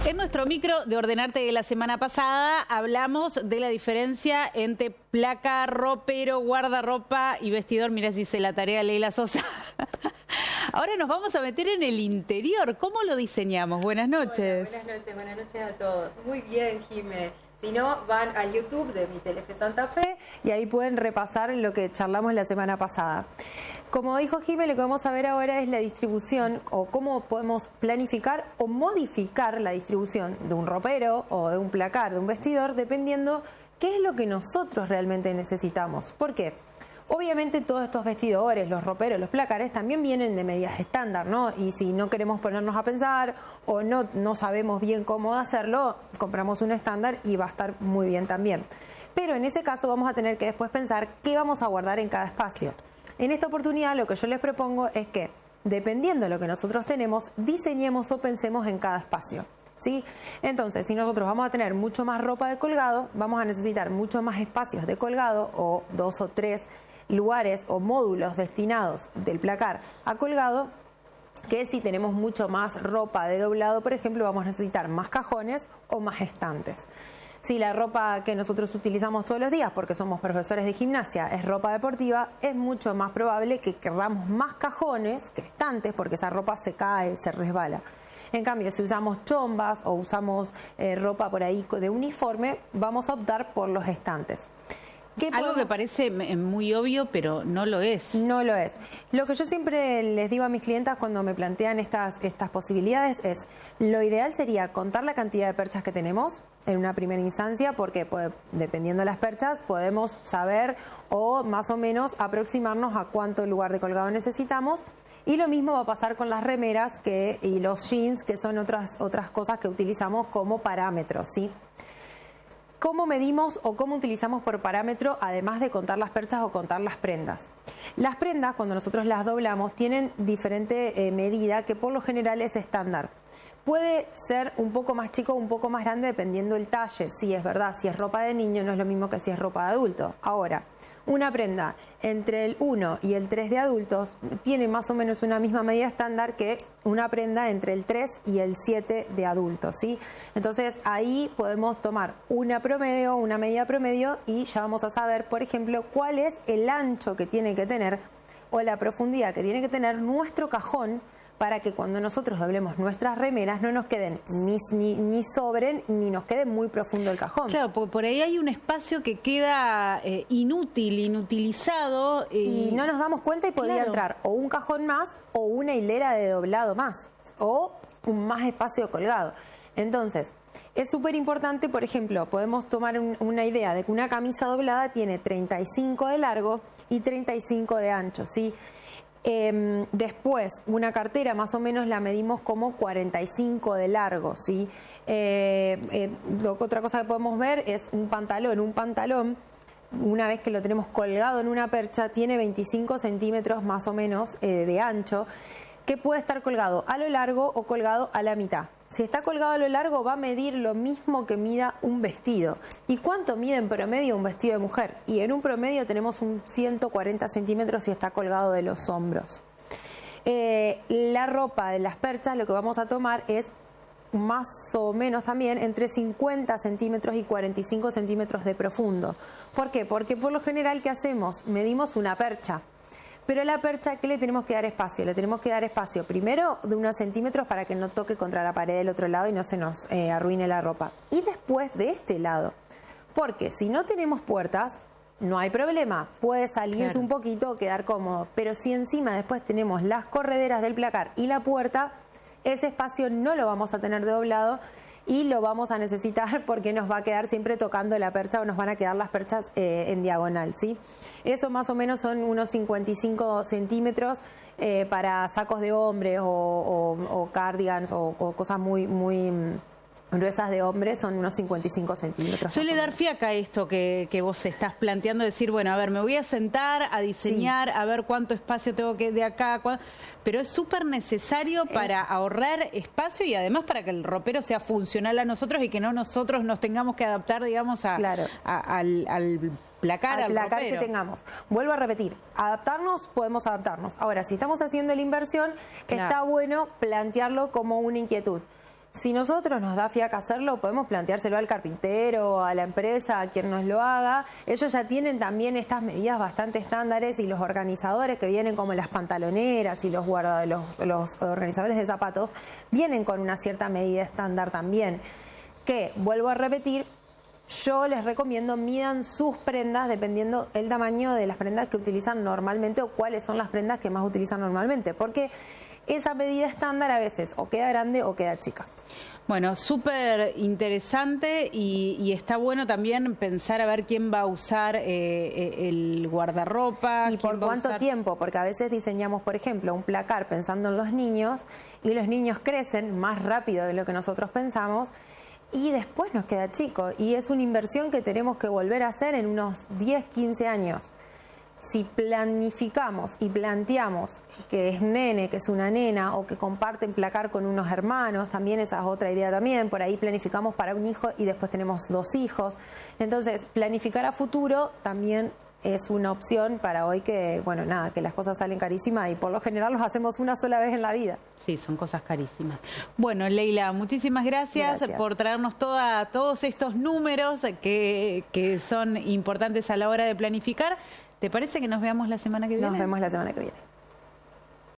En nuestro micro de Ordenarte de la semana pasada hablamos de la diferencia entre placar, ropero, guardarropa y vestidor. Mirá si hice la tarea, Leila Sosa. Ahora nos vamos a meter en el interior. ¿Cómo lo diseñamos? Buenas noches. Hola, buenas noches a todos. Muy bien, Jimé. Si no, van al YouTube de Mi Telefe Santa Fe y ahí pueden repasar lo que charlamos la semana pasada. Como dijo Jimé, lo que vamos a ver ahora es la distribución o cómo podemos planificar o modificar la distribución de un ropero o de un placar, de un vestidor, dependiendo qué es lo que nosotros realmente necesitamos. ¿Por qué? Obviamente todos estos vestidores, los roperos, los placares también vienen de medidas estándar, ¿no? Y si no queremos ponernos a pensar o no sabemos bien cómo hacerlo, compramos un estándar y va a estar muy bien también. Pero en ese caso vamos a tener que después pensar qué vamos a guardar en cada espacio. En esta oportunidad lo que yo les propongo es que, dependiendo de lo que nosotros tenemos, diseñemos o pensemos en cada espacio, ¿sí? Entonces, si nosotros vamos a tener mucho más ropa de colgado, vamos a necesitar mucho más espacios de colgado o 2 o 3 lugares o módulos destinados del placar a colgado, que si tenemos mucho más ropa de doblado, por ejemplo, vamos a necesitar más cajones o más estantes. Si la ropa que nosotros utilizamos todos los días, porque somos profesores de gimnasia, es ropa deportiva, es mucho más probable que queramos más cajones que estantes, porque esa ropa se cae, se resbala. En cambio, si usamos chombas o usamos ropa por ahí de uniforme, vamos a optar por los estantes. Algo que parece muy obvio, pero no lo es. No lo es. Lo que yo siempre les digo a mis clientas cuando me plantean estas posibilidades es, lo ideal sería contar la cantidad de perchas que tenemos en una primera instancia, porque dependiendo de las perchas podemos saber o más o menos aproximarnos a cuánto lugar de colgado necesitamos. Y lo mismo va a pasar con las remeras y los jeans, que son otras cosas que utilizamos como parámetros, ¿sí? ¿Cómo medimos o cómo utilizamos por parámetro, además de contar las perchas o contar las prendas? Las prendas, cuando nosotros las doblamos, tienen diferente medida que por lo general es estándar. Puede ser un poco más chico o un poco más grande dependiendo del talle. Sí, es verdad, si es ropa de niño no es lo mismo que si es ropa de adulto. Ahora, una prenda entre el 1 y el 3 de adultos tiene más o menos una misma medida estándar que una prenda entre el 3 y el 7 de adultos, ¿sí? Entonces ahí podemos tomar una promedio, una medida promedio y ya vamos a saber, por ejemplo, cuál es el ancho que tiene que tener o la profundidad que tiene que tener nuestro cajón para que cuando nosotros doblemos nuestras remeras no nos queden ni sobren ni nos quede muy profundo el cajón. Claro, porque por ahí hay un espacio que queda inutilizado. Y no nos damos cuenta y podría entrar o un cajón más o una hilera de doblado más o un más espacio colgado. Entonces, es súper importante, por ejemplo, podemos tomar una idea de que una camisa doblada tiene 35 de largo y 35 de ancho, ¿sí? Después, una cartera más o menos la medimos como 45 de largo, ¿sí? Otra cosa que podemos ver es un pantalón. Un pantalón, una vez que lo tenemos colgado en una percha, tiene 25 centímetros más o menos de ancho, que puede estar colgado a lo largo o colgado a la mitad. Si está colgado a lo largo va a medir lo mismo que mida un vestido. ¿Y cuánto mide en promedio un vestido de mujer? Y en un promedio tenemos un 140 centímetros si está colgado de los hombros. La ropa de las perchas lo que vamos a tomar es más o menos también entre 50 centímetros y 45 centímetros de profundo. ¿Por qué? Porque por lo general, ¿qué hacemos? Medimos una percha. Pero a la percha, ¿qué le tenemos que dar espacio? Le tenemos que dar espacio primero de unos centímetros para que no toque contra la pared del otro lado y no se nos arruine la ropa. Y después de este lado, porque si no tenemos puertas, no hay problema, puede salirse un poquito o quedar cómodo. Pero si encima después tenemos las correderas del placar y la puerta, ese espacio no lo vamos a tener de doblado y lo vamos a necesitar porque nos va a quedar siempre tocando la percha o nos van a quedar las perchas en diagonal, ¿sí? Eso más o menos son unos 55 centímetros para sacos de hombre o cardigans o cosas muy gruesas de hombre, son unos 55 centímetros. Suele dar fiaca esto que vos estás planteando, decir, bueno, a ver, me voy a sentar a diseñar, a ver cuánto espacio tengo que de acá, pero es súper necesario para ahorrar espacio y además para que el ropero sea funcional a nosotros y que no nosotros nos tengamos que adaptar, digamos, al placar, al placar ropero que tengamos. Vuelvo a repetir, adaptarnos, podemos adaptarnos. Ahora, si estamos haciendo la inversión, está bueno plantearlo como una inquietud. Si nosotros nos da fiaca hacerlo, podemos planteárselo al carpintero, a la empresa, a quien nos lo haga. Ellos ya tienen también estas medidas bastante estándares y los organizadores que vienen como las pantaloneras y los organizadores de zapatos vienen con una cierta medida estándar también. Que, vuelvo a repetir, yo les recomiendo midan sus prendas dependiendo el tamaño de las prendas que utilizan normalmente o cuáles son las prendas que más utilizan normalmente. Porque esa medida estándar a veces o queda grande o queda chica. Bueno, súper interesante y está bueno también pensar a ver quién va a usar el guardarropa. Y por cuánto tiempo, porque a veces diseñamos, por ejemplo, un placar pensando en los niños y los niños crecen más rápido de lo que nosotros pensamos y después nos queda chico. Y es una inversión que tenemos que volver a hacer en unos 10, 15 años. Si planificamos y planteamos que es nene, que es una nena o que comparten placar con unos hermanos, también esa es otra idea también, por ahí planificamos para un hijo y después tenemos 2 hijos. Entonces, planificar a futuro también es una opción para hoy que, bueno, nada, que las cosas salen carísimas y por lo general los hacemos una sola vez en la vida. Sí, son cosas carísimas. Bueno, Leila, muchísimas gracias por traernos todos estos números que son importantes a la hora de planificar. ¿Te parece que nos veamos la semana que viene? Nos vemos la semana que viene.